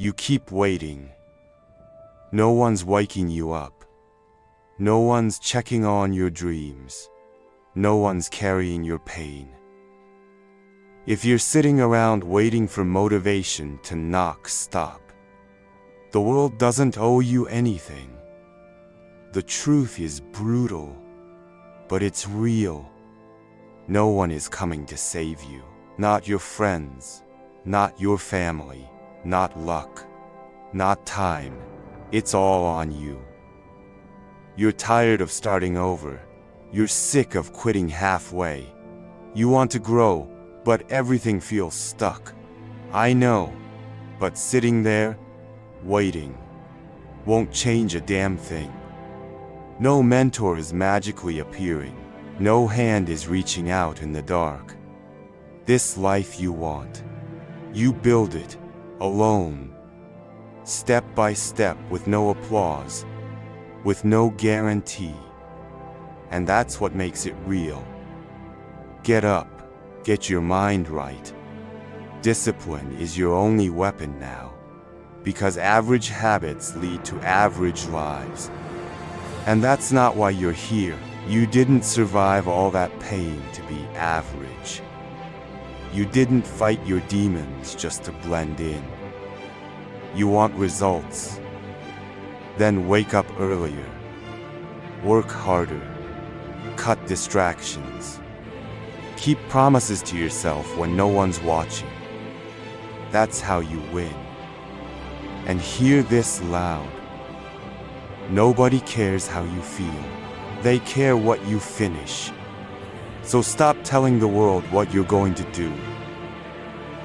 You keep waiting. No one's waking you up. No one's checking on your dreams. No one's carrying your pain. If you're sitting around waiting for motivation to knock stop, the world doesn't owe you anything. The truth is brutal, but it's real. No one is coming to save you. Not your friends, not your family, not luck, not time. It's all on you. You're tired of starting over. You're sick of quitting halfway. You want to grow, but everything feels stuck. I know, but sitting there, waiting, won't change a damn thing. No mentor is magically appearing. No hand is reaching out in the dark. This life you want, you build it, alone, step by step, with no applause, with no guarantee. And that's what makes it real. Get up, get your mind right. Discipline is your only weapon now, because average habits lead to average lives. And that's not why you're here. You didn't survive all that pain to be average. You didn't fight your demons just to blend in. You want results? Then wake up earlier. Work harder. Cut distractions. Keep promises to yourself when no one's watching. That's how you win. And hear this loud. Nobody cares how you feel. They care what you finish. So stop telling the world what you're going to do.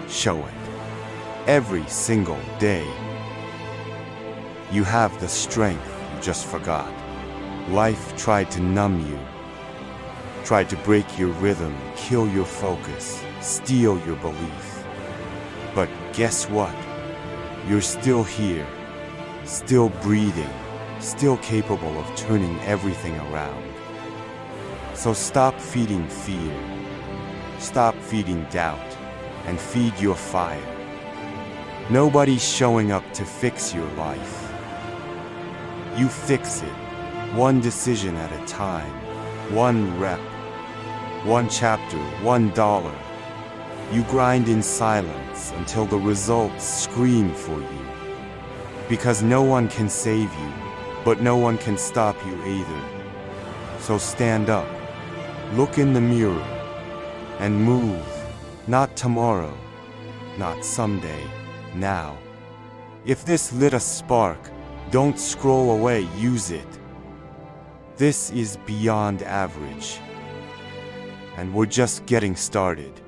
Show it. Every single day. You have the strength you just forgot. Life tried to numb you. Tried to break your rhythm, kill your focus, steal your belief. But guess what? You're still here, still breathing, still capable of turning everything around. So stop feeding fear, stop feeding doubt, and feed your fire. Nobody's showing up to fix your life. You fix it, one decision at a time, one rep, one chapter, $1. You grind in silence until the results scream for you. Because no one can save you, but no one can stop you either. So stand up, look in the mirror, and move. Not tomorrow, not someday, now. If this lit a spark, don't scroll away, use it. This is beyond average. And we're just getting started.